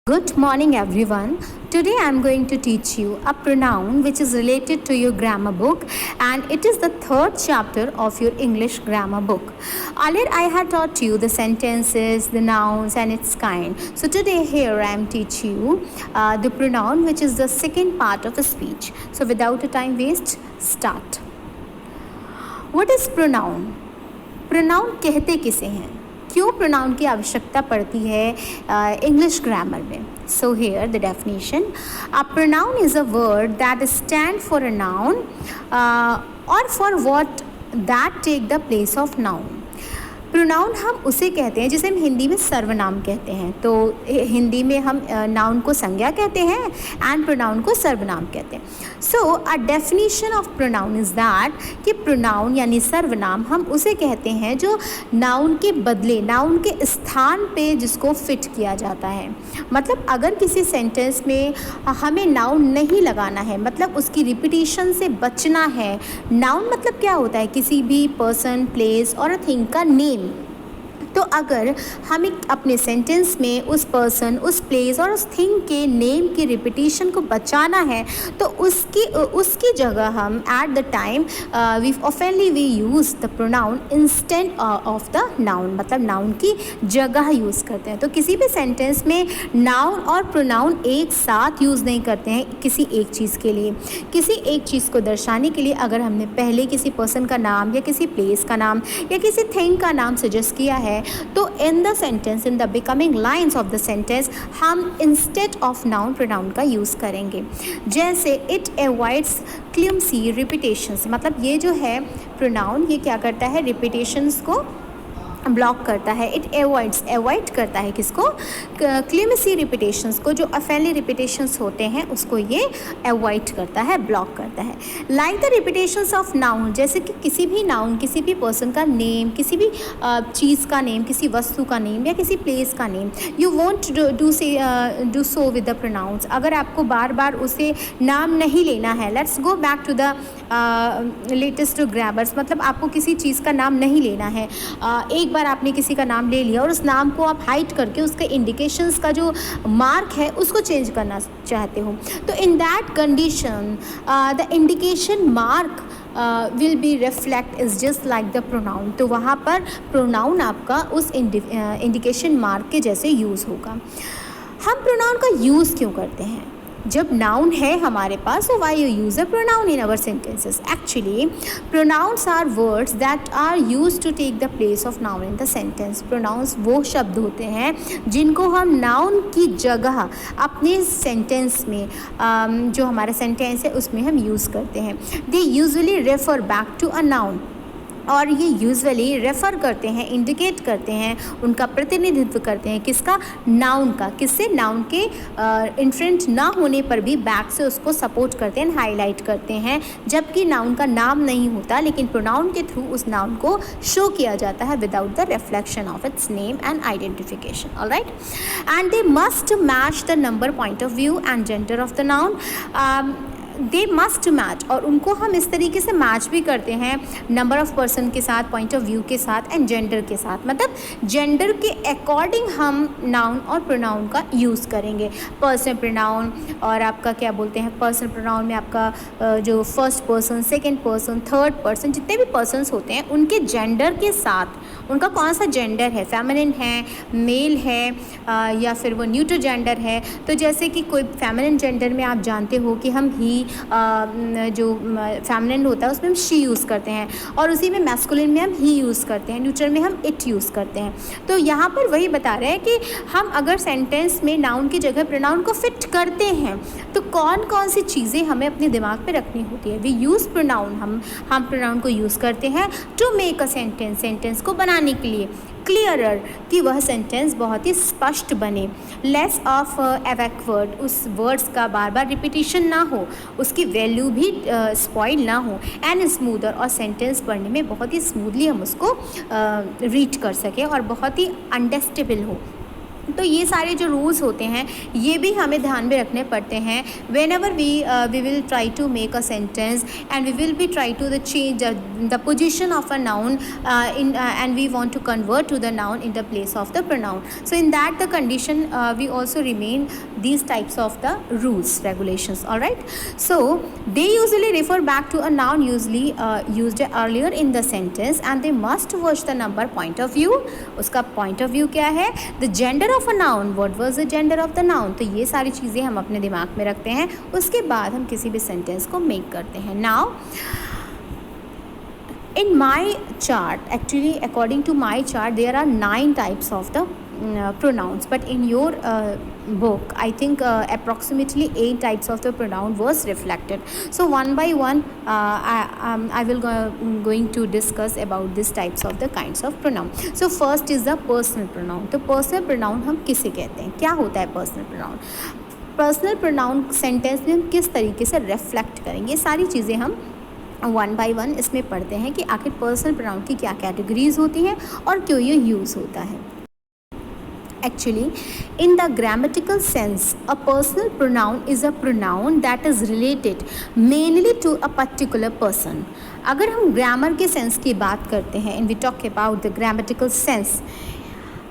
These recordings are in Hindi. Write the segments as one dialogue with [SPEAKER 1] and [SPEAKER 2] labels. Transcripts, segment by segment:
[SPEAKER 1] Good morning, everyone. Today I am going to teach you a pronoun which is related to your grammar book, and it is the third chapter of your English grammar book. Earlier I had taught you the sentences, the nouns, and its kind. So today here I am teaching you the pronoun which is the second part of a speech. So without a time waste, start. What is pronoun? Pronoun कहते किसे हैं, क्यों प्रोनाउन की आवश्यकता पड़ती है इंग्लिश ग्रामर में. So here the definition. A pronoun is a word that stand for a noun और for what that take the place of noun. Pronoun हम उसे कहते हैं जिसे हम हिंदी में सर्वनाम कहते हैं. तो हिंदी में हम नाउन को संज्ञा कहते हैं एंड प्रोनाउन को सर्वनाम कहते हैं. So a definition of pronoun is that कि प्रोनाउन यानी सर्वनाम हम उसे कहते हैं जो नाउन के बदले, नाउन के स्थान पे जिसको फिट किया जाता है. मतलब अगर किसी सेंटेंस में हमें नाउन नहीं लगाना है, मतलब उसकी रिपीटिशन से बचना है. नाउन मतलब क्या होता है, किसी भी पर्सन, प्लेस और अ थिंग का नेम. तो अगर हमें अपने सेंटेंस में उस पर्सन, उस प्लेस और उस थिंग के नेम की रिपीटिशन को बचाना है तो उसकी जगह हम at the time we use the pronoun instead of the noun. मतलब नाउन की जगह यूज़ करते हैं. तो किसी भी सेंटेंस में नाउन और प्रोनाउन एक साथ यूज़ नहीं करते हैं किसी एक चीज़ के लिए. किसी एक चीज़ को दर्शाने के लिए अगर हमने पहले किसी पर्सन का नाम या किसी प्लेस का नाम या किसी थिंग का नाम सजेस्ट किया है तो इन the sentence, in the becoming lines of the sentence हम इंस्टेड ऑफ नाउन प्रोनाउन का यूज़ करेंगे. जैसे इट अवॉइड्स क्लिमसी रिपीटेशंस. मतलब ये जो है प्रोनाउन ये क्या करता है, रिपीटेशंस को ब्लॉक करता है. इट अवॉइड करता है किसको, क्लिमसी रिपीटेशंस को. जो अफेली रिपीटेशंस होते हैं उसको ये अवॉइड करता है, ब्लॉक करता है. Like the repetitions of noun, जैसे कि किसी भी नाउन, किसी भी पर्सन का नेम, किसी भी चीज़ का नेम, किसी वस्तु का नेम या किसी प्लेस का name. You want do so with the pronouns. अगर आपको बार बार उसे नाम नहीं लेना है, let's go back to the latest grammars. मतलब आपको किसी चीज़ का नाम नहीं लेना है. एक बार आपने किसी का नाम ले लिया और उस नाम को आप हाइड करके उसके इंडिकेशंस का जो मार्क है उसको चेंज करना चाहते हो. तो in that condition the indication mark will be reflect is just like the pronoun. तो वहाँ पर प्रोनाउन आपका उस इंडिकेशन मार्क के जैसे यूज़ होगा. हम प्रोनाउन का यूज़ क्यों करते हैं? जब नाउन है हमारे पास, so why you use a pronoun in our sentences? Actually, pronouns are words that are used to take the place of noun in the sentence. Pronouns वो शब्द होते हैं जिनको हम नाउन की जगह अपने सेंटेंस में जो हमारा सेंटेंस है उसमें हम यूज़ करते हैं. They usually refer back to a noun. और ये यूजुअली रेफ़र करते हैं, इंडिकेट करते हैं, उनका प्रतिनिधित्व करते हैं किसका, नाउन का. किससे, नाउन के इन्फ्रंट ना होने पर भी बैक से उसको सपोर्ट करते हैं, हाईलाइट करते हैं, जबकि नाउन का नाम नहीं होता लेकिन प्रोनाउन के थ्रू उस नाउन को शो किया जाता है without the reflection of its name and identification. Alright. And they must match the number, point of view and gender of the noun. They must match, और उनको हम इस तरीके से मैच भी करते हैं नंबर ऑफ़ पर्सन के साथ, पॉइंट ऑफ व्यू के साथ एंड जेंडर के साथ. मतलब जेंडर के अकॉर्डिंग हम नाउन और प्रोनाउन का यूज़ करेंगे. पर्सनल प्रोनाउन और आपका क्या बोलते हैं, पर्सनल प्रोनाउन में आपका जो first person, second person, third person, जितने भी पर्सन्स होते हैं उनके जेंडर के साथ, उनका कौन सा जेंडर है, फेमिनिन है, मेल है या फिर वो न्यूट्रल जेंडर है. तो जैसे कि कोई फेमिनिन जेंडर में आप जानते हो कि हम ही जो फेमिनिन होता है उसमें हम शी यूज़ करते हैं और उसी में मैस्कुलिन में हम ही यूज़ करते हैं, न्यूट्रल में हम इट यूज़ करते हैं. तो यहाँ पर वही बता रहे हैं कि हम अगर सेंटेंस में नाउन की जगह प्रोनाउन को फिट करते हैं तो कौन कौन सी चीज़ें हमें अपने दिमाग पे रखनी होती है. वी यूज़ प्रोनाउन, हम प्रोनाउन को यूज़ करते हैं to make a sentence, sentence को बनाने के लिए क्लियरर, कि वह सेंटेंस बहुत ही स्पष्ट बने. लेस ऑफ एवैक वर्ड, उस वर्ड्स का बार बार रिपीटिशन ना हो, उसकी वैल्यू भी स्पॉइल ना हो. एंड स्मूदर, और सेंटेंस पढ़ने में बहुत ही स्मूथली हम उसको रीड कर सकें और बहुत ही अंडरस्टैंडेबल हो. तो ये सारे जो रूल्स होते हैं ये भी हमें ध्यान में रखने पड़ते हैं whenever we will try to make a sentence and we will be try to the change the position of a noun in and we want to convert to the noun in the place of the pronoun. So in that the condition we also remain these types of the rules regulations. All right, so they usually refer back to a noun usually used earlier in the sentence and they must watch the number point of view. उसका point of view क्या है? The gender of a noun. What was the gender of the noun? तो ये सारी चीज़ें हम अपने दिमाग में रखते हैं, उसके बाद हम किसी भी सेंटेंस को मेक करते हैं. Now in my chart, actually according to my chart, there are 9 types of the pronouns, but in your book I think approximately 8 types of the pronoun was reflected. So one by one I will going to discuss about these types of the kinds of pronoun. So first is the personal pronoun. तो personal pronoun हम किसे कहते हैं, क्या होता है personal pronoun? Personal pronoun sentence में हम किस तरीके से रिफ्लेक्ट करेंगे, ये सारी चीज़ें हम वन बाय वन इसमें पढ़ते हैं कि आखिर पर्सनल प्रोनाउन की क्या कैटेगरीज होती हैं और क्यों ये यूज़ होता है. Actually, in the grammatical sense, a personal pronoun is a pronoun that is related mainly to a particular person. अगर हम ग्रामर के सेंस की बात करते हैं, and we talk about the grammatical sense,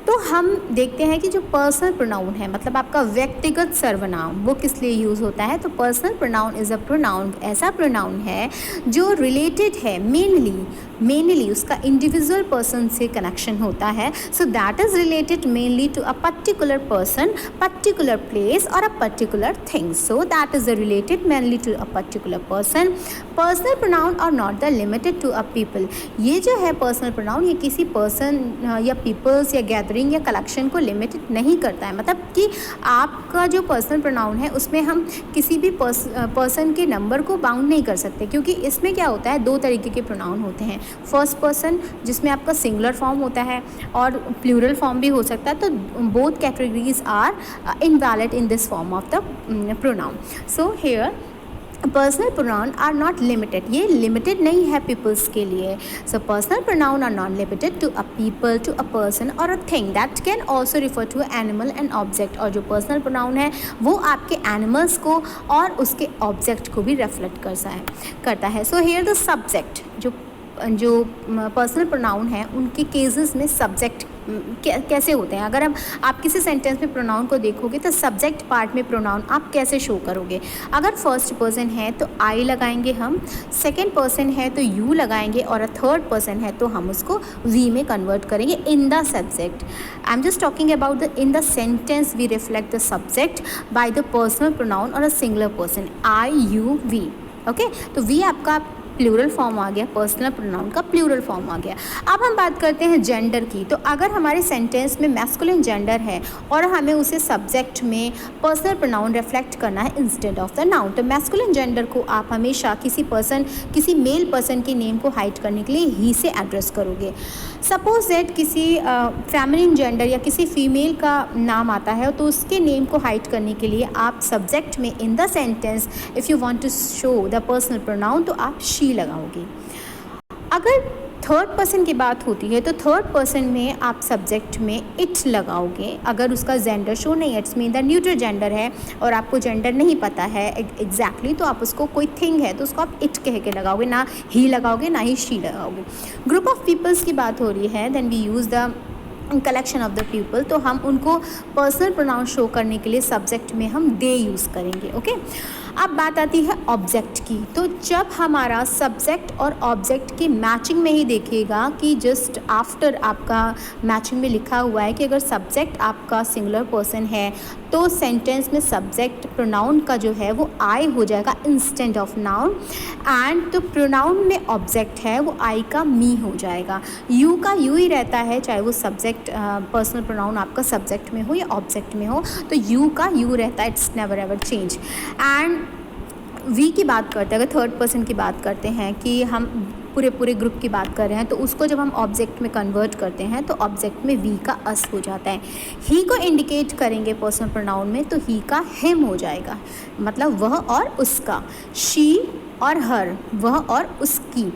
[SPEAKER 1] तो हम देखते हैं कि जो पर्सनल प्रोनाउन है, मतलब आपका व्यक्तिगत सर्वनाम, वो किस लिए यूज़ होता है. तो personal pronoun is a pronoun, ऐसा प्रोनाउन है जो रिलेटेड है मेनली उसका इंडिविजुअल पर्सन से कनेक्शन होता है. So that is related mainly to a particular person, particular place और a particular thing. So that is related mainly to a particular person. Personal pronoun are not the limited to a people. ये जो है पर्सनल प्रोनाउन, ये किसी पर्सन या पीपल्स या गैदरिंग या कलेक्शन को लिमिटेड नहीं करता है. मतलब कि आपका जो पर्सनल प्रोनाउन है उसमें हम किसी भी पर्सन के नंबर को बाउंड नहीं कर सकते, क्योंकि इसमें क्या होता है, 2 तरीके के प्रोनाउन होते हैं. फर्स्ट पर्सन जिसमें आपका सिंगुलर फॉर्म होता है और प्लूरल फॉर्म भी हो सकता है. तो both categories are invalid in this form of the pronoun. So here personal pronoun are not limited, ये लिमिटेड नहीं है पीपल्स के लिए. So personal pronoun are not limited to a people, to a person और a thing. That can also refer to animal and object. और जो पर्सनल प्रोनाउन है वो आपके एनिमल्स को और उसके ऑब्जेक्ट को भी रिफ्लेक्ट करता है. सो हियर द सब्जेक्ट, जो पर्सनल प्रोनाउन है उनके केसेस में सब्जेक्ट कैसे होते हैं. अगर आप किसी सेंटेंस में प्रोनाउन को देखोगे तो सब्जेक्ट पार्ट में प्रोनाउन आप कैसे शो करोगे. अगर फर्स्ट पर्सन है तो आई लगाएंगे हम, सेकंड पर्सन है तो यू लगाएंगे और थर्ड पर्सन है तो हम उसको वी में कन्वर्ट करेंगे in the subject. I am just talking about in the sentence we reflect the subject by the personal pronoun और a singular person, I you we. Okay, तो वी आपका प्लूरल फॉर्म आ गया, पर्सनल प्रोनाउन का प्लूरल फॉर्म आ गया. अब हम बात करते हैं जेंडर की. तो अगर हमारे सेंटेंस में मैस्कुलिन जेंडर है और हमें उसे सब्जेक्ट में पर्सनल प्रोनाउन रिफ्लेक्ट करना है इंस्टेड ऑफ द नाउन, तो मैस्कुलिन जेंडर को आप हमेशा किसी मेल पर्सन के नेम को हाइड करने के लिए ही से एड्रेस करोगे. सपोज दैट किसी फेमिनिन जेंडर या किसी फीमेल का नाम आता है तो उसके नेम को हाइड करने के लिए आप सब्जेक्ट में in the sentence if you want to show the personal pronoun तो आप शी लगाओगे. अगर थर्ड पर्सन की बात होती है तो थर्ड पर्सन में आप सब्जेक्ट में इट लगाओगे. अगर उसका जेंडर शो नहीं है, it's mean the neutral gender है और आपको जेंडर नहीं पता है एग्जैक्टली, तो आप उसको कोई थिंग है तो उसको आप इट कह के लगाओगे, ना ही लगाओगे ना ही शी लगाओगे. ग्रुप ऑफ पीपल्स की बात हो रही है, then we use the collection of the people, तो हम उनको पर्सनल प्रोनाउन शो करने के लिए सब्जेक्ट में हम दे यूज़ करेंगे. ओके, अब बात आती है ऑब्जेक्ट की. तो जब हमारा सब्जेक्ट और ऑब्जेक्ट की मैचिंग में ही देखिएगा कि जस्ट आफ्टर आपका मैचिंग में लिखा हुआ है कि अगर सब्जेक्ट आपका सिंगुलर पर्सन है तो सेंटेंस में सब्जेक्ट प्रोनाउन का जो है वो आई हो जाएगा इंस्टेंट ऑफ नाउन, एंड तो प्रोनाउन में ऑब्जेक्ट है वो आई का मी हो जाएगा. यू का यू ही रहता है, चाहे वो सब्जेक्ट पर्सनल प्रोनाउन आपका सब्जेक्ट में हो या ऑब्जेक्ट में हो, तो यू का यू रहता है, it's never ever change. And we की बात करते हैं, अगर थर्ड पर्सन की बात करते हैं कि हम पूरे ग्रुप की बात कर रहे हैं, तो उसको जब हम ऑब्जेक्ट में कन्वर्ट करते हैं तो ऑब्जेक्ट में वी का अस हो जाता है. ही को इंडिकेट करेंगे पर्सनल प्रोनाउन में तो ही का हिम हो जाएगा, मतलब वह और उसका. शी और हर, वह और उसकी,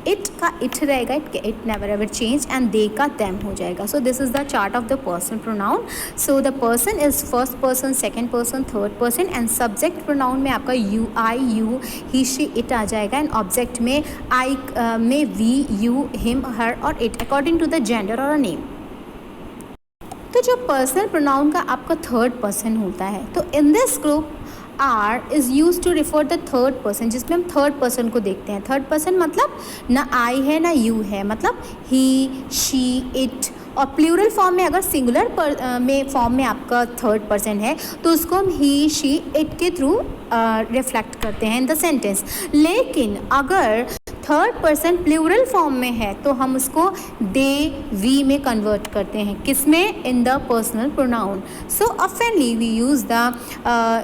[SPEAKER 1] इट का इट रहेगा, it never ever change, and they का देम हो जाएगा. So this is the chart of the personal pronoun. So the person is first person, second person, third person, and subject pronoun में आपका you, I, you, he, she, it आ जाएगा, एंड ऑब्जेक्ट में आई में वी, यू, हिम, हर और it according to the gender और नेम. तो जो पर्सनल प्रोनाउन का आपका थर्ड पर्सन होता है, तो in this group are is use to refer the third person, जिसमें हम थर्ड पर्सन को देखते हैं. थर्ड पर्सन मतलब ना आई है ना यू है, मतलब ही, शी, इट. और प्लूरल फॉर्म में अगर सिंगुलर में फॉर्म में आपका थर्ड पर्सन है तो उसको हम ही, शी, इट के थ्रू रिफ्लेक्ट करते हैं इन द सेंटेंस. लेकिन अगर थर्ड पर्सन प्लूरल फॉर्म में है तो हम उसको दे, वी में कन्वर्ट करते हैं. किसमें? In the personal pronoun. So oftenly we use the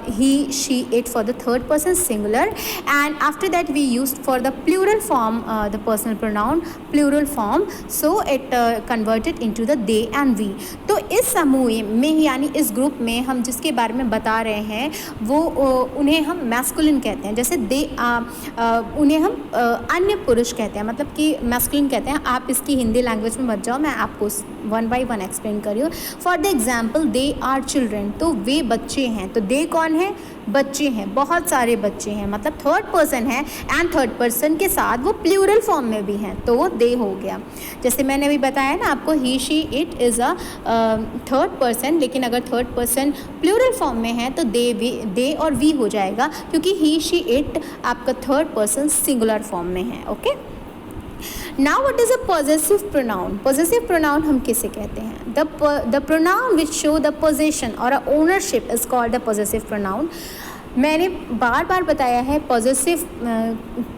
[SPEAKER 1] he, she, it for the third person singular, and after that we use for the plural form the personal pronoun plural form. So it converted into the they and we. तो इस समूह में यानी इस ग्रुप में हम जिसके बारे में बता रहे हैं वो उन्हें हम मैस्कुलिन कहते हैं. जैसे दे उन्हें हम अन्य पुरुष कहते हैं, मतलब कि मैस्कुलिन कहते हैं. आप इसकी हिंदी लैंग्वेज में मत जाओ, मैं आपको वन बाय वन एक्सप्लेन कर रही हूँ. For the example they are children, तो वे बच्चे हैं. तो दे कौन है? बच्चे हैं, बहुत सारे बच्चे हैं, मतलब थर्ड पर्सन है, एंड थर्ड पर्सन के साथ वो प्लूरल फॉर्म में भी हैं तो वो दे हो गया. जैसे मैंने अभी बताया ना आपको, he, she, it is a third person, लेकिन अगर थर्ड पर्सन प्लूरल फॉर्म में है तो दे और वी हो जाएगा, क्योंकि ही, शी, इट आपका थर्ड पर्सन सिंगुलर फॉर्म में है. Okay. Now what is a possessive pronoun? Possessive pronoun हम किसे कहते हैं? The pronoun which show the possession और a ownership is called the possessive pronoun. मैंने बार बार बताया है पॉजेसिव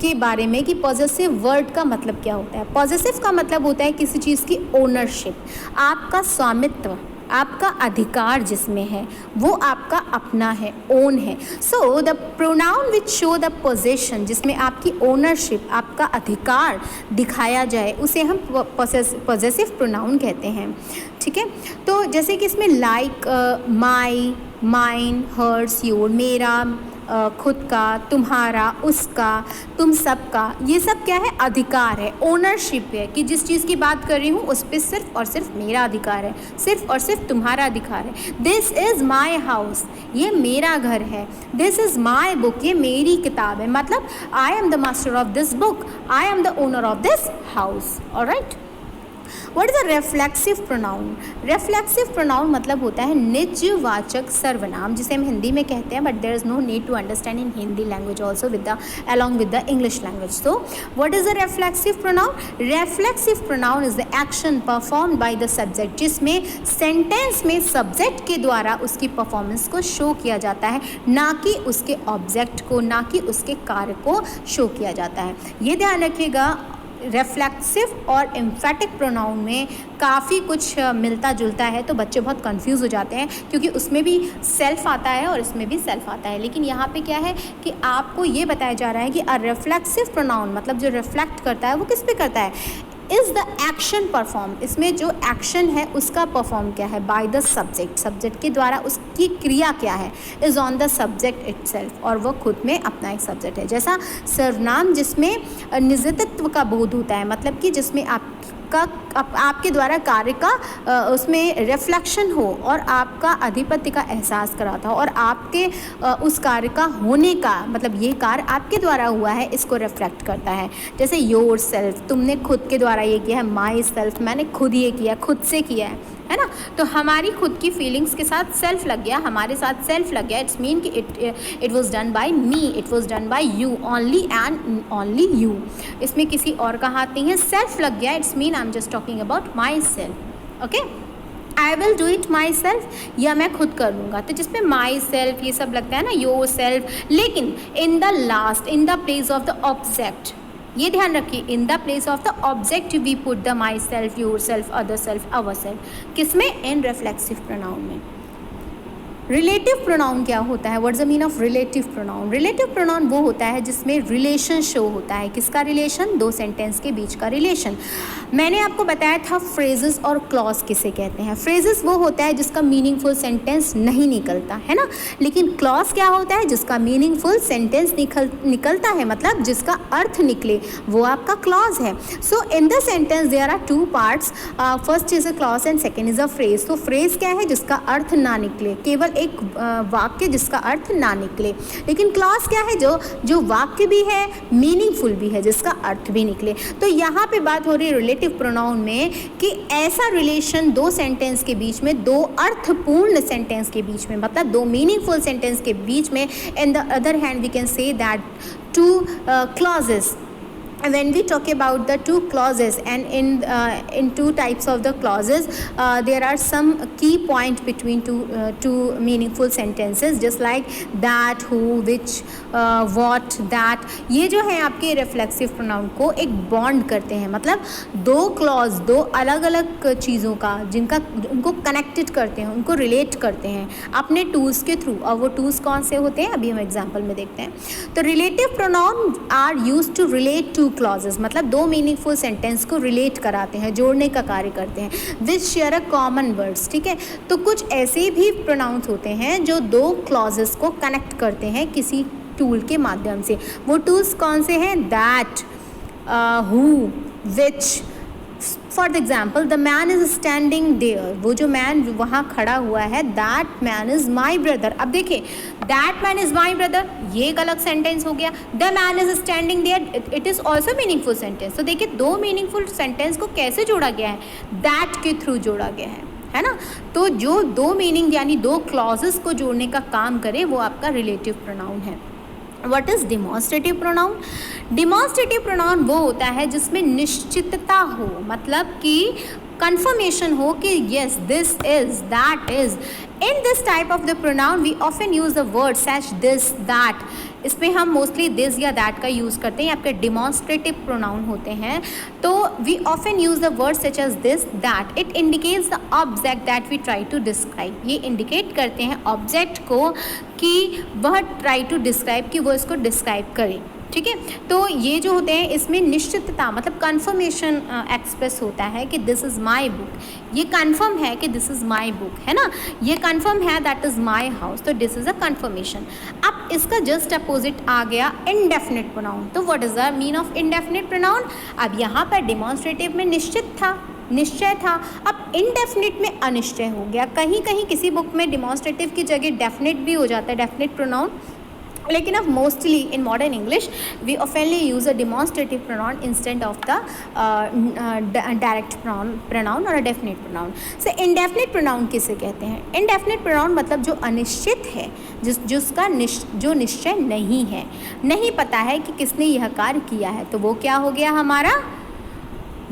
[SPEAKER 1] के बारे में कि पॉजेसिव वर्ड का मतलब क्या होता है. पॉजेसिव का मतलब होता है किसी चीज़ की ओनरशिप, आपका स्वामित्व, आपका अधिकार जिसमें है वो आपका अपना है, ओन है. So the pronoun which show the possession, जिसमें आपकी ओनरशिप, आपका अधिकार दिखाया जाए, उसे हम पॉजेसिव प्रोनाउन कहते हैं. ठीक है. तो जैसे कि इसमें like, my, mine, hers, your, मेरा, खुद का, तुम्हारा, उसका, तुम सबका, ये सब क्या है? अधिकार है, ओनरशिप है, कि जिस चीज़ की बात कर रही हूँ उस पर सिर्फ और सिर्फ मेरा अधिकार है, सिर्फ और सिर्फ तुम्हारा अधिकार है. दिस इज़ माई हाउस, ये मेरा घर है. दिस इज़ माई बुक, ये मेरी किताब है, मतलब I am the master of this book, I am the owner of this house. Alright. What is a reflexive pronoun? Reflexive pronoun मतलब होता है निजवाचक सर्वनाम, जिसे हम हिंदी में कहते हैं, but there is no need to understand in Hindi language also along with the English language. So what is a reflexive pronoun? Reflexive pronoun is the action performed by the subject, जिसमें सेंटेंस में सब्जेक्ट के द्वारा उसकी परफॉर्मेंस को शो किया जाता है, ना कि उसके ऑब्जेक्ट को, ना कि उसके कार्य को शो किया जाता है. ये ध्यान रखिएगा, रेफ्लेक्सिव और एम्फेटिक प्रोनाउन में काफ़ी कुछ मिलता जुलता है, तो बच्चे बहुत कंफ्यूज हो जाते हैं, क्योंकि उसमें भी सेल्फ आता है और इसमें भी सेल्फ आता है. लेकिन यहाँ पे क्या है कि आपको ये बताया जा रहा है कि अ रिफ्लेक्सिव प्रोनाउन मतलब जो रिफ्लेक्ट करता है वो किस पे करता है? इज़ द एक्शन परफॉर्म, इसमें जो एक्शन है उसका परफॉर्म क्या है? बाय द सब्जेक्ट, सब्जेक्ट के द्वारा उसकी क्रिया क्या है? Is on the subject itself, और वो खुद में अपना एक सब्जेक्ट है. जैसा सर्वनाम जिसमें निजत्व का बोध होता है, मतलब कि जिसमें आपके द्वारा कार्य का उसमें रिफ्लेक्शन हो और आपका आधिपत्य का एहसास कराता हो, और आपके उस कार्य का होने का मतलब ये कार्य आपके द्वारा हुआ है, इसको रिफ्लेक्ट करता है. जैसे योर सेल्फ, तुमने खुद के द्वारा ये किया है. माई सेल्फ, मैंने खुद ये किया, खुद से किया है ना. तो हमारी खुद की फीलिंग्स के साथ सेल्फ लग गया, हमारे साथ सेल्फ लग गया. इट्स मीन कि it was done by me, it was done by you only and only you. इसमें किसी और का हाथ नहीं है, सेल्फ लग गया. It's mean I am just talking about my self. Okay. I will do it my self, या मैं खुद कर लूँगा. तो जिसमें माई सेल्फ ये सब लगता है ना, योर सेल्फ, लेकिन in the last, in the place of the object, ये ध्यान रखिए, in the place of the object we put the myself, yourself, other self, ourself. किसमें? इन रिफ्लेक्सिव प्रोनाउन में. रिलेटिव प्रोनाउन क्या होता है? What's the mean of relative pronoun? Relative pronoun वो होता है जिसमें रिलेशन शो होता है। किसका रिलेशन? दो सेंटेंस के बीच का रिलेशन। मैंने आपको बताया था फ्रेजेस और क्लॉज किसे कहते हैं। फ्रेजेस वो होता है जिसका मीनिंगफुल सेंटेंस नहीं निकलता है ना, लेकिन क्लॉज क्या होता है? जिसका मीनिंगफुल सेंटेंस निकलता है, मतलब जिसका अर्थ निकले, वो आपका क्लॉज है। So in the sentence there are two parts, first is a clause and second is a phrase. तो फ्रेज क्या है? जिसका अर्थ ना निकले, केवल एक वाक्य जिसका अर्थ ना निकले। लेकिन क्लॉज क्या है? जो वाक्य भी है, मीनिंगफुल भी है, जिसका अर्थ भी निकले। तो यहाँ पे बात हो रही है रिलेटिव प्रोनाउन में कि ऐसा रिलेशन दो सेंटेंस के बीच में, दो अर्थपूर्ण सेंटेंस के बीच में, मतलब दो मीनिंगफुल सेंटेंस के बीच में। In the other hand we can say that two clauses. When we talk about the two clauses, and in two types of the clauses, there are some key point between two meaningful sentences, just like that, who, which, what, that. ये जो है आपके रिफ्लेक्सिव प्रोनाउन को एक बॉन्ड करते हैं, मतलब दो क्लॉज, दो अलग अलग चीज़ों का उनको कनेक्टेड करते हैं, उनको रिलेट करते हैं अपने टूल्स के थ्रू। और वो टूल्स कौन से होते हैं, अभी हम एग्जाम्पल में देखते हैं। तो relative pronoun are used to relate to clauses, मतलब दो मीनिंगफुल सेंटेंस को रिलेट कराते हैं, जोड़ने का कार्य करते हैं। विच शेयर अ कॉमन वर्ड्स, ठीक है। तो कुछ ऐसे भी प्रोनाउंस होते हैं जो दो क्लॉजेस को कनेक्ट करते हैं किसी टूल के माध्यम से। वो टूल्स कौन से हैं? That, who, which. For example, the man is standing there, वो जो मैन वहाँ खड़ा हुआ है, that man is my brother. अब देखिए, that man is my brother, ये एक अलग सेंटेंस हो गया। The man is standing there, it is also meaningful sentence. तो देखिए, दो मीनिंगफुल सेंटेंस को कैसे जोड़ा गया है? दैट के थ्रू जोड़ा गया है ना। तो जो दो मीनिंग यानी दो क्लॉजेस को जोड़ने का काम करे, वो आपका रिलेटिव प्रोनाउन है। What is demonstrative pronoun? Demonstrative pronoun वो होता है जिसमें निश्चितता हो, मतलब कि confirmation हो कि yes, this is, that is. In this type of the pronoun we often use the word such this, that. इसमें हम मोस्टली दिस या दैट का यूज़ करते हैं। आपके डिमॉन्स्ट्रेटिव प्रोनाउन होते हैं, तो we often use the word such as this, that. It indicates the object that we try to describe. ये इंडिकेट करते हैं ऑब्जेक्ट को कि वह ट्राई टू डिस्क्राइब, कि वो इसको डिस्क्राइब करे, ठीक है। तो ये जो होते हैं, इसमें निश्चितता मतलब कन्फर्मेशन एक्सप्रेस होता है कि दिस इज़ माई बुक, ये कन्फर्म है कि दिस इज़ माई बुक, है ना। ये कन्फर्म है दैट इज़ माई हाउस, तो दिस इज़ अ कन्फर्मेशन। अब इसका जस्ट अपोजिट आ गया इंडेफिनिट प्रोनाउन। तो what is the mean of indefinite pronoun? अब यहाँ पर डिमॉन्स्ट्रेटिव में निश्चित था, निश्चय था, अब इनडेफिनिट में अनिश्चय हो गया। कहीं कहीं किसी बुक में डिमॉन्स्ट्रेटिव की जगह डेफिनिट भी हो जाता है, डेफिनिट प्रोनाउन। लेकिन अब mostly in modern English we oftenly use a demonstrative pronoun instead of the direct pronoun और अ डेफिनेट प्रोनाउन। से इंडेफिनिट प्रोनाउन किसे कहते हैं? इंडेफिनिट प्रोनाउन मतलब जो अनिश्चित है, जिसका जो निश्चय नहीं है, नहीं पता है कि किसने यह कार्य किया है, तो वो क्या हो गया हमारा?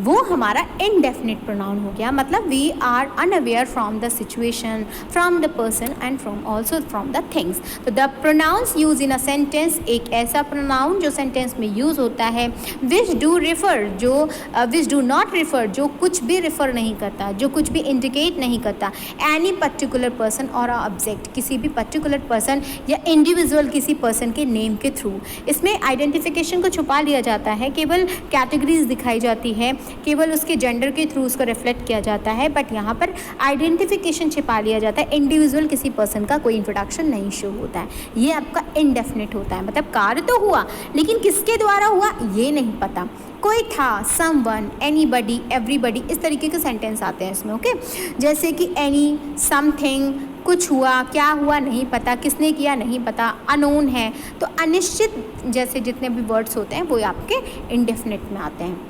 [SPEAKER 1] वो हमारा इनडेफिनिट प्रोनाउन हो गया। मतलब we are unaware from the situation, from the person and from also from the things. तो the pronouns use in a sentence, एक ऐसा प्रोनाउन जो सेंटेंस में यूज़ होता है। Which do refer, which do not refer, जो कुछ भी रिफ़र नहीं करता, जो कुछ भी इंडिकेट नहीं करता एनी पर्टिकुलर पर्सन और ऑब्जेक्ट, किसी भी पर्टिकुलर पर्सन या इंडिविजुअल किसी पर्सन के नेम के थ्रू। इसमें आइडेंटिफिकेशन को छुपा लिया जाता है, केवल कैटेगरीज दिखाई जाती है, केवल उसके जेंडर के थ्रू उसको रिफ्लेक्ट किया जाता है, बट यहाँ पर आइडेंटिफिकेशन छिपा लिया जाता है। इंडिविजुअल किसी पर्सन का कोई इंट्रोडक्शन नहीं शो होता है। ये आपका इनडेफिनिट होता है, मतलब कार्य तो हुआ लेकिन किसके द्वारा हुआ ये नहीं पता। कोई था, समवन, एनीबडी, एवरीबडी, इस तरीके के सेंटेंस आते हैं इसमें, ओके। जैसे कि एनी, समथिंग, कुछ हुआ, क्या हुआ नहीं पता, किसने किया नहीं पता, अनोन है। तो अनिश्चित जैसे जितने भी वर्ड्स होते हैं वो आपके इंडेफिनिट में आते हैं।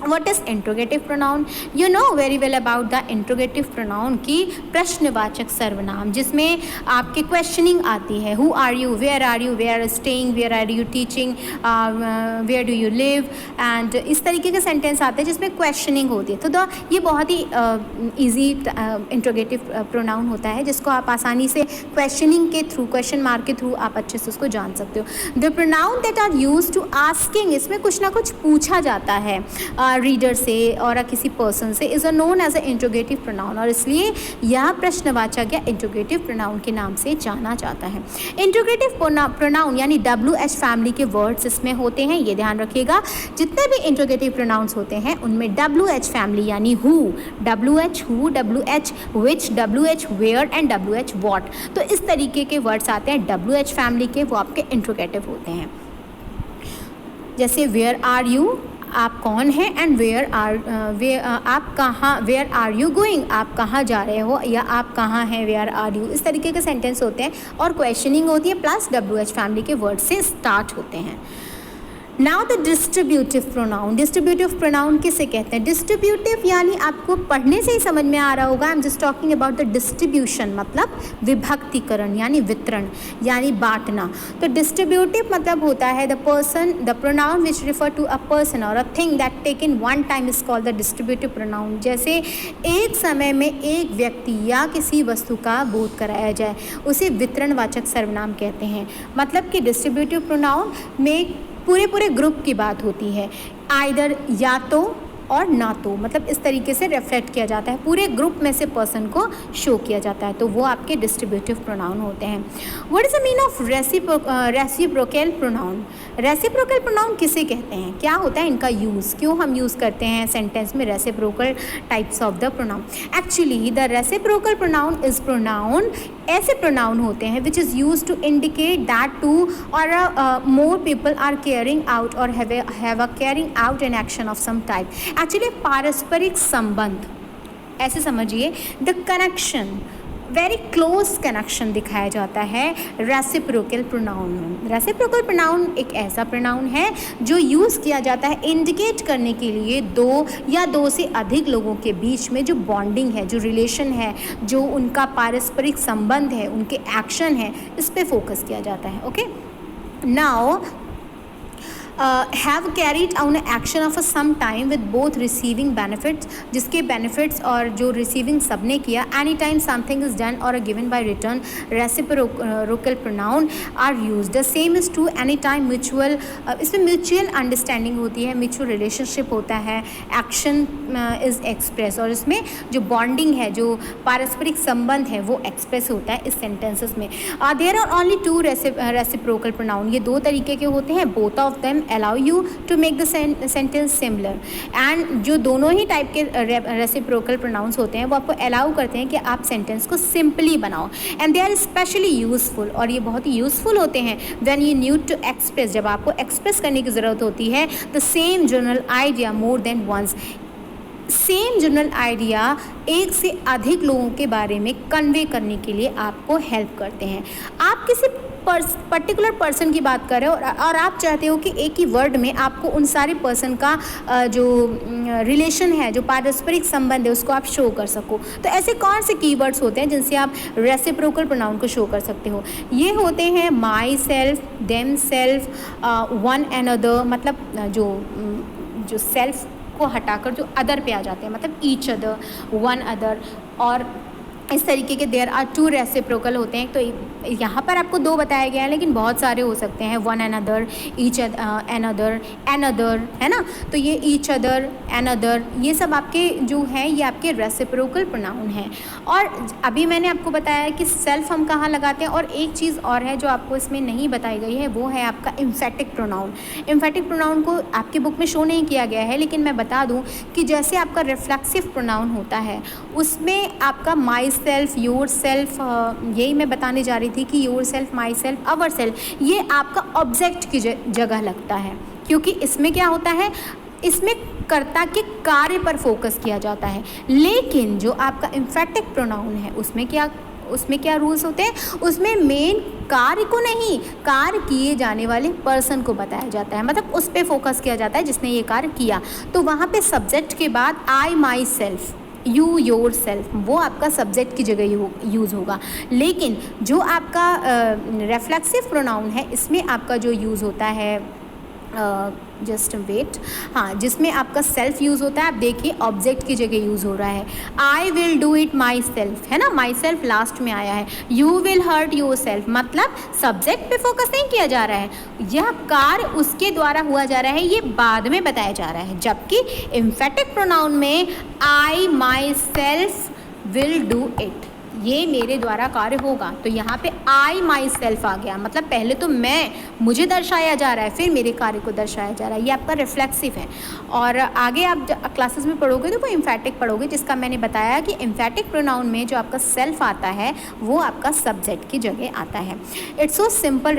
[SPEAKER 1] What is interrogative pronoun? You know very well about the interrogative pronoun की प्रश्नवाचक सर्वनाम, जिसमें आपके क्वेश्चनिंग आती है। Who are you? Where are you? Where are you staying? Where are you teaching? Where do you live? And इस तरीके के सेंटेंस आते हैं जिसमें क्वेश्चनिंग होती है। तो ये बहुत ही ईजी इंट्रोगेटिव प्रोनाउन होता है, जिसको आप आसानी से क्वेश्चनिंग के थ्रू, क्वेश्चन मार्क के थ्रू आप अच्छे से उसको जान सकते हो। The pronoun that are use to asking, इसमें कुछ ना कुछ पूछा जाता है। रीडर से और किसी पर्सन से is known as a interrogative pronoun, और इसलिए यह प्रश्नवाचक या इंट्रोगेटिव प्रोनाउन के नाम से जाना जाता है। इंट्रोगेटिव प्रोनाउन यानी WH फैमिली के वर्ड्स इसमें होते हैं, ये ध्यान रखिएगा। जितने भी इंट्रोगेटिव प्रोनाउंस होते हैं उनमें WH फैमिली यानी who, WH who, WH which, WH where and WH what, तो इस तरीके के वर्ड्स आते हैं WH फैमिली के, वो आपके इंट्रोगेटिव होते हैं। जैसे वेयर आर यू, आप कौन हैं, and where are you going, आप कहाँ जा रहे हो, या आप कहाँ हैं, वेयर आर यू, इस तरीके के सेंटेंस होते हैं। और क्वेश्चनिंग होती है, प्लस WH फैमिली के वर्ड से स्टार्ट होते हैं। Now the distributive pronoun. Distributive pronoun किसे कहते हैं? डिस्ट्रीब्यूटिव यानी आपको पढ़ने से ही समझ में आ रहा होगा, आई am just talking about the distribution, मतलब विभक्तिकरण यानी वितरण यानी बांटना। तो डिस्ट्रीब्यूटिव मतलब होता है the pronoun which refer to a person और a thing that take in one time is called the distributive pronoun. जैसे एक समय में एक व्यक्ति या किसी वस्तु का बोध कराया जाए, उसे वितरणवाचक सर्वनाम कहते हैं। मतलब कि डिस्ट्रीब्यूटिव प्रोनाउन में पूरे ग्रुप की बात होती है, आइदर या तो और ना तो, मतलब इस तरीके से रिफ्लेक्ट किया जाता है, पूरे ग्रुप में से पर्सन को शो किया जाता है, तो वो आपके डिस्ट्रीब्यूटिव प्रोनाउन होते हैं। What is the mean of reciprocal pronoun? Reciprocal pronoun किसे कहते हैं, क्या होता है इनका यूज़, क्यों हम यूज़ करते हैं सेंटेंस में reciprocal types of the pronoun? Actually the reciprocal pronoun is pronoun, ऐसे प्रोनाउन होते हैं which is use to indicate that two और more people are carrying out और have a carrying out an action of some type. Actually पारस्परिक संबंध, ऐसे समझिए, the connection, very close connection दिखाया जाता है रेसिप्रोकल प्रोनाउन में। रेसिप्रोकल प्रोनाउन एक ऐसा प्रोनाउन है जो यूज़ किया जाता है इंडिकेट करने के लिए दो या दो से अधिक लोगों के बीच में जो बॉन्डिंग है, जो रिलेशन है, जो उनका पारस्परिक संबंध है, उनके एक्शन है, इस पे फोकस किया जाता है। Okay, now have carried out action of a some time with both receiving benefits, जिसके बेनिफिट्स और जो रिसीविंग सबने किया। Any time something is done और given by return, reciprocal pronoun are use. The same is to any time mutual, इसमें म्यूचुअल अंडरस्टैंडिंग होती है, म्यूचुअल रिलेशनशिप होता है, एक्शन इज एक्सप्रेस, और इसमें जो बॉन्डिंग है, जो पारस्परिक संबंध है, वो एक्सप्रेस होता है इस सेंटेंसेस में। There are only two reciprocal pronoun, ये दो तरीके के होते हैं, both of them allow you to make the sentence similar, and जो दोनों ही टाइप के रेसिप्रोकल प्रोनाउंस होते हैं वो आपको अलाउ करते हैं कि आप सेंटेंस को सिंपली बनाओ, and they are specially useful, और ये बहुत ही यूजफुल होते हैं when you need to express, जब आपको एक्सप्रेस करने की ज़रूरत होती है the same general idea more than once. Same general idea एक से अधिक लोगों के बारे में कन्वे करने के लिए आपको हेल्प करते हैं। आप किसी पर्टिकुलर पर्सन की बात कर रहे हो और आप चाहते हो कि एक ही वर्ड में आपको उन सारे पर्सन का जो रिलेशन है, जो पारस्परिक संबंध है, उसको आप शो कर सको, तो ऐसे कौन से कीवर्ड्स होते हैं जिनसे आप रेसिप्रोकल प्रोनाउन को शो कर सकते हो? ये होते हैं my self, them self, one and other, मतलब जो सेल्फ को हटाकर जो अदर पे आ जाते हैं, मतलब ईच अदर, वन अदर, और इस तरीके के देयर आर टू रेसिप्रोकल होते हैं। तो यहाँ पर आपको दो बताया गया है, लेकिन बहुत सारे हो सकते हैं, one another, each another, है ना। तो ये ईच अदर, एन अदर, ये सब आपके जो हैं ये आपके रेसिप्रोकल प्रोनाउन हैं। और अभी मैंने आपको बताया कि सेल्फ हम कहाँ लगाते हैं, और एक चीज़ और है जो आपको इसमें नहीं बताई गई है, वो है आपका एम्फेटिक प्रोनाउन। एम्फेटिक प्रोनाउन को आपकी बुक में शो नहीं किया गया है, लेकिन मैं बता दूँ कि जैसे आपका रिफ्लेक्सिव प्रोनाउन होता है उसमें आपका माई सेल्फ, योर सेल्फ, यही मैं बताने जा रही थी कि your self, my self, our self, ये आपका ऑब्जेक्ट की जगह लगता है, क्योंकि इसमें क्या होता है, इसमें कर्ता के कार्य पर फोकस किया जाता है। लेकिन जो आपका एम्फेटिक प्रोनाउन है उसमें क्या रूल्स होते हैं, उसमें मेन कार्य को नहीं, कार्य किए जाने वाले पर्सन को बताया जाता है, मतलब उस पर फोकस किया जाता है जिसने ये कार्य किया। तो वहाँ पे सब्जेक्ट के बाद I, myself, you, yourself, वो आपका सब्जेक्ट की जगह यूज़ होगा। लेकिन जो आपका रिफ्लेक्सिव प्रोनाउन है इसमें आपका जो यूज़ होता है जस्ट वेट, हाँ, जिसमें आपका सेल्फ यूज़ होता है। आप देखिए ऑब्जेक्ट की जगह यूज़ हो रहा है। I will do it myself, है ना, माई सेल्फ लास्ट में आया है। You will hurt yourself, मतलब सब्जेक्ट पे फोकस नहीं किया जा रहा है, यह कार्य उसके द्वारा हुआ जा रहा है, ये बाद में बताया जा रहा है। जबकि एम्फेटिक प्रोनाउन में I myself will do it, ये मेरे द्वारा कार्य होगा। तो यहाँ पे आई माई सेल्फ आ गया, मतलब पहले तो मुझे दर्शाया जा रहा है, फिर मेरे कार्य को दर्शाया जा रहा है। ये आपका रिफ्लेक्सिव है। और आगे आप क्लासेस में पढ़ोगे तो वो एम्फेटिक पढ़ोगे, जिसका मैंने बताया कि एम्फेटिक प्रोनाउन में जो आपका सेल्फ आता है वो आपका सब्जेक्ट की जगह आता है। It's so simple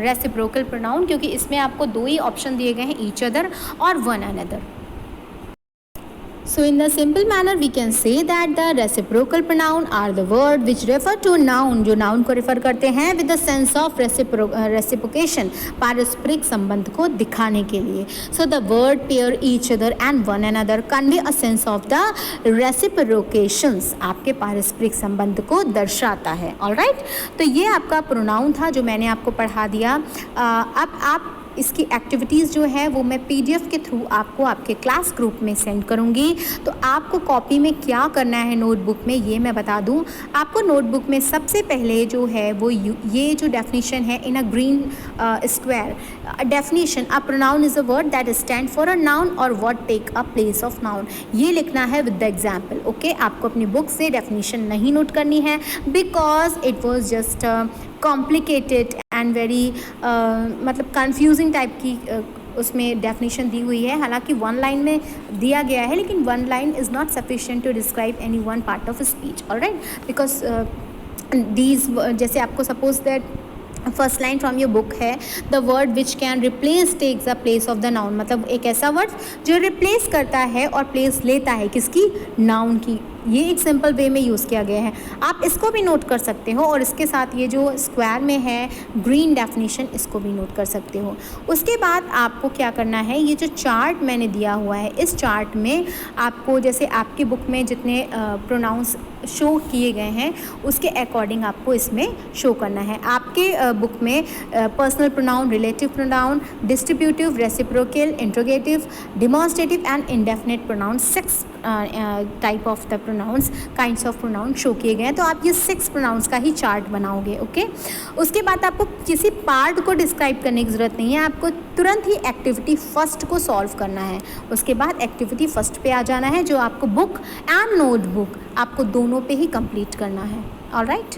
[SPEAKER 1] reciprocal pronoun, क्योंकि इसमें आपको 2 ही ऑप्शन दिए गए हैं, ईच अदर और one another. So in the simple manner we can say that the reciprocal pronoun are the word which refer to noun, जो noun को refer करते हैं with the sense of reciprocation, पारस्परिक संबंध को दिखाने के लिए। So the word pair each other and one another convey a sense of the reciprocations, आपके पारस्परिक संबंध को दर्शाता है। Alright, तो ये आपका pronoun था जो मैंने आपको पढ़ा दिया। अब आप इसकी एक्टिविटीज़ जो है वो मैं PDF के थ्रू आपको आपके क्लास ग्रुप में सेंड करूँगी। तो आपको कॉपी में क्या करना है नोटबुक में ये मैं बता दूँ। आपको नोटबुक में सबसे पहले जो है वो ये जो डेफिनेशन है in a green square, definition, a pronoun is a word that stand for a noun और word take a place of noun, ये लिखना है विद द एग्जाम्पल। ओके, आपको अपनी बुक से डेफिनेशन नहीं नोट करनी है because it was just complicated and very मतलब कन्फ्यूजिंग टाइप की उसमें डेफिनेशन दी हुई है। हालांकि 1 लाइन में दिया गया है, लेकिन 1 line is not sufficient to describe any one part of speech. Alright, because these, जैसे आपको suppose that first line from your book है the word which can replace takes the place of the noun, मतलब एक ऐसा वर्ड जो रिप्लेस करता है और प्लेस लेता है किसकी, नाउन की। ये एक सिंपल वे में यूज़ किया गया है, आप इसको भी नोट कर सकते हो और इसके साथ ये जो स्क्वायर में है ग्रीन डेफिनेशन, इसको भी नोट कर सकते हो। उसके बाद आपको क्या करना है, ये जो चार्ट मैंने दिया हुआ है इस चार्ट में आपको, जैसे आपकी बुक में जितने प्रोनाउंस शो किए गए हैं उसके अकॉर्डिंग आपको इसमें शो करना है। आपके बुक में personal pronoun, relative pronoun, distributive, reciprocal, interrogative, demonstrative and indefinite pronoun, 6 type of the pronounce, kinds of pronoun show किए गए हैं। तो आप ये 6 प्रोनाउंस का ही चार्ट बनाओगे। ओके, उसके बाद आपको किसी पार्ट को डिस्क्राइब करने की ज़रूरत नहीं है, आपको तुरंत ही एक्टिविटी फर्स्ट को सॉल्व करना है। उसके बाद एक्टिविटी फर्स्ट पे आ जाना है, जो आपको बुक एंड नोटबुक आपको दोनों पे ही कंप्लीट करना है। ऑलराइट।